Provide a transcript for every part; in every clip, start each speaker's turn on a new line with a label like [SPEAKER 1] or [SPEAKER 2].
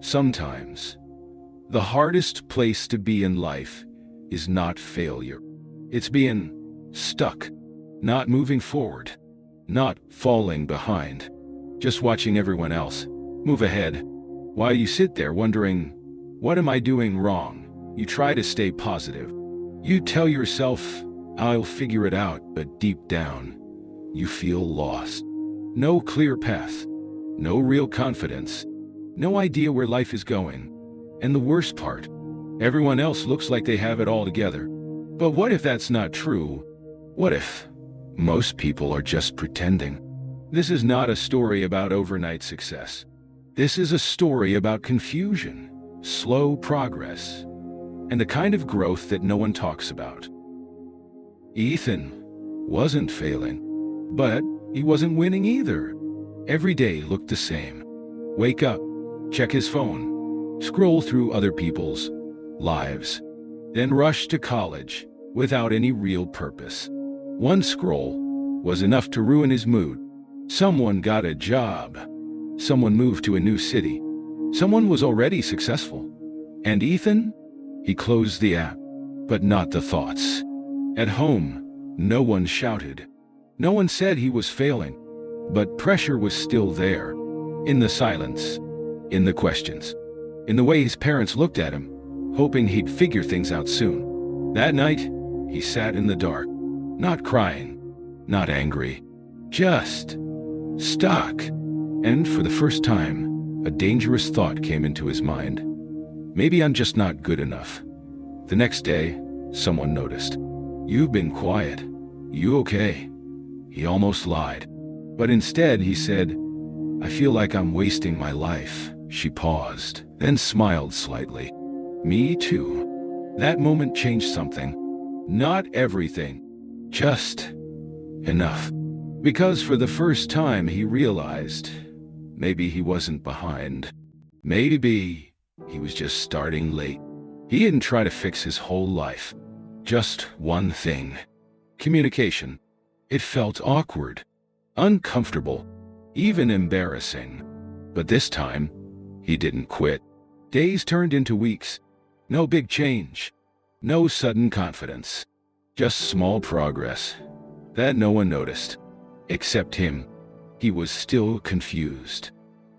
[SPEAKER 1] Sometimes, the hardest place to be in life is not failure. It's being stuck, not moving forward, not falling behind, just watching everyone else move ahead. While you sit there wondering, what am I doing wrong? You try to stay positive. You tell yourself, I'll figure it out, but deep down, you feel lost. No clear path, no real confidence, no idea where life is going. And the worst part, everyone else looks like they have it all together. But what if that's not true? What if most people are just pretending? This is not a story about overnight success. This is a story about confusion, slow progress, and the kind of growth that no one talks about. Ethan wasn't failing, but he wasn't winning either. Every day looked the same. Wake up, check his phone, scroll through other people's lives, then rush to college without any real purpose. One scroll was enough to ruin his mood. Someone got a job. Someone moved to a new city. Someone was already successful. And Ethan? He closed the app, but not the thoughts. At home, no one shouted. No one said he was failing, but pressure was still there. In the silence, in the questions, in the way his parents looked at him, hoping he'd figure things out soon. That night, he sat in the dark, not crying, not angry, just stuck. And for the first time, a dangerous thought came into his mind. Maybe I'm just not good enough. The next day, someone noticed. You've been quiet. You okay? He almost lied. But instead he said, I feel like I'm wasting my life. She paused, then smiled slightly. Me too. That moment changed something. Not everything, just enough. Because for the first time he realized, maybe he wasn't behind. Maybe he was just starting late. He didn't try to fix his whole life. Just one thing. Communication. It felt awkward, uncomfortable, even embarrassing. But this time, he didn't quit. Days turned into weeks. No big change. No sudden confidence. Just small progress that no one noticed. Except him. He was still confused.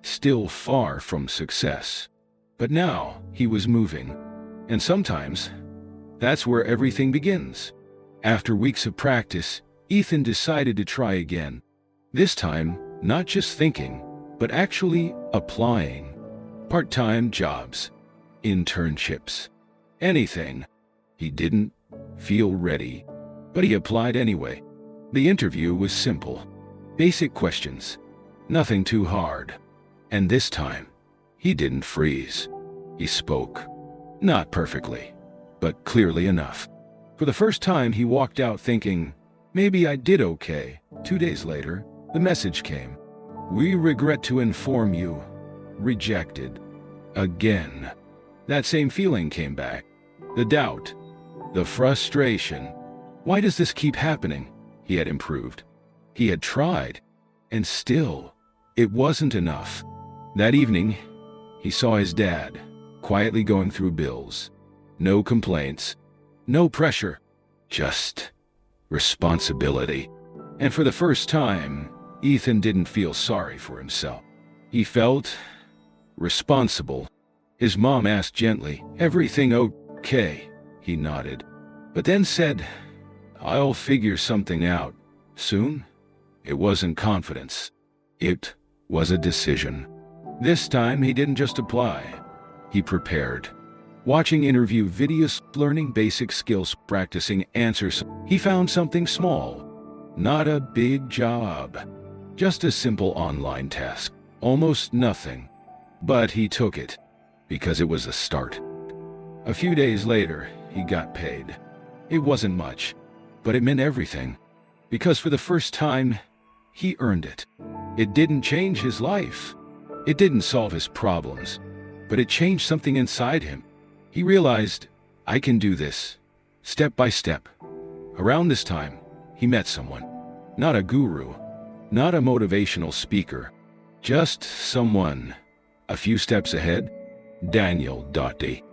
[SPEAKER 1] Still far from success. But now, he was moving. And sometimes, that's where everything begins. After weeks of practice, Ethan decided to try again. This time, not just thinking, but actually applying. Part-time jobs, internships, anything. He didn't feel ready, but he applied anyway. The interview was simple. Basic questions. Nothing too hard. And this time, he didn't freeze. He spoke. Not perfectly, but clearly enough. For the first time, he walked out thinking, maybe I did okay. 2 days later, the message came. We regret to inform you. Rejected. Again. That same feeling came back. The doubt. The frustration. Why does this keep happening? He had improved. He had tried. And still, it wasn't enough. That evening, he saw his dad, quietly going through bills. No complaints. No pressure. Just responsibility. And for the first time, Ethan didn't feel sorry for himself. He felt responsible. His mom asked gently, everything okay? He nodded, but then said, I'll figure something out soon. It wasn't confidence. It was a decision. This time he didn't just apply. He prepared. Watching interview videos, learning basic skills, practicing answers, he found something small. Not a big job. Just a simple online task. Almost nothing. But he took it, because it was a start. A few days later, he got paid. It wasn't much, but it meant everything. Because for the first time, he earned it. It didn't change his life. It didn't solve his problems, but it changed something inside him. He realized, I can do this, step by step. Around this time, he met someone. Not a guru, not a motivational speaker, just someone a few steps ahead. Daniel.D.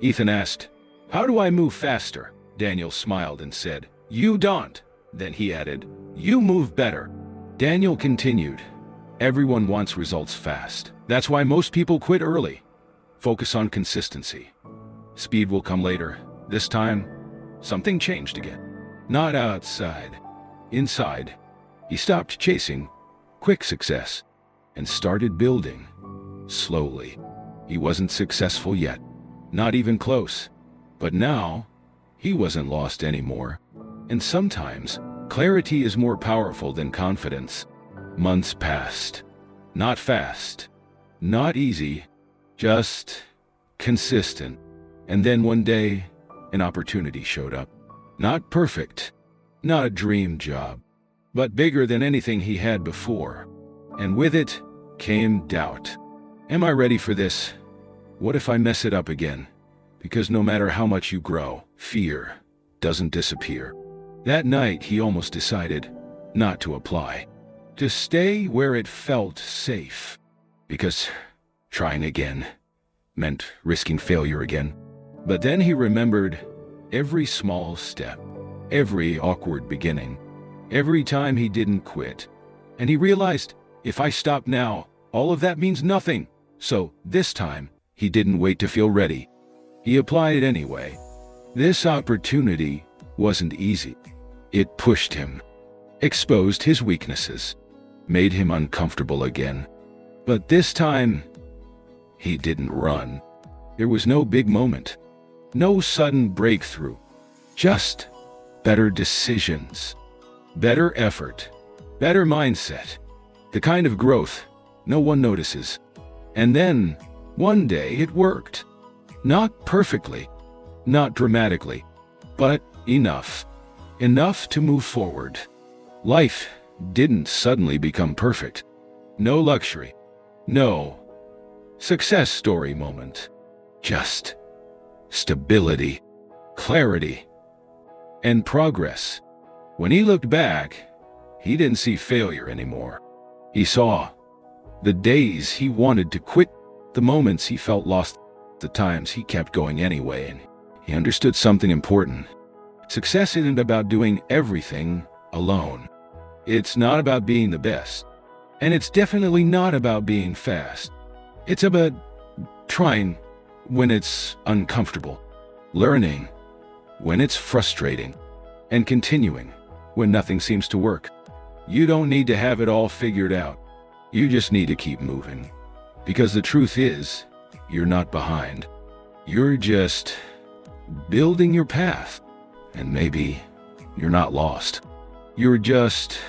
[SPEAKER 1] Ethan asked, "How do I move faster?" Daniel smiled and said, "You don't." Then he added, "You move better." Daniel continued, "Everyone wants results fast. That's why most people quit early. Focus on consistency. Speed will come later. This time, something changed again. Not outside. Inside. He stopped chasing quick success and started building slowly. He wasn't successful yet, not even close. But now, he wasn't lost anymore. And sometimes, clarity is more powerful than confidence. Months passed. Not fast. Not easy. Just consistent. And then one day, an opportunity showed up. Not perfect. Not a dream job. But bigger than anything he had before. And with it came doubt. Am I ready for this? What if I mess it up again? Because no matter how much you grow, fear doesn't disappear. That night, he almost decided not to apply. To stay where it felt safe. Because trying again meant risking failure again. But then he remembered every small step, every awkward beginning, every time he didn't quit. And he realized, if I stop now, all of that means nothing. So this time, he didn't wait to feel ready. He applied anyway. This opportunity wasn't easy. It pushed him, exposed his weaknesses, made him uncomfortable again. But this time, he didn't run. There was no big moment, no sudden breakthrough, just better decisions, better effort, better mindset, the kind of growth no one notices. And then, one day it worked. Not perfectly, not dramatically, but enough. Enough to move forward. Life didn't suddenly become perfect. No luxury. No success story moment. Just stability, clarity, and progress. When he looked back, he didn't see failure anymore. He saw the days he wanted to quit, the moments he felt lost, the times he kept going anyway, and he understood something important. Success isn't about doing everything alone. It's not about being the best. And it's definitely not about being fast. It's about trying when it's uncomfortable, learning when it's frustrating, and continuing when nothing seems to work. You don't need to have it all figured out. You just need to keep moving. Because the truth is, you're not behind. You're just building your path. And maybe you're not lost. You're just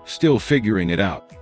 [SPEAKER 1] still figuring it out.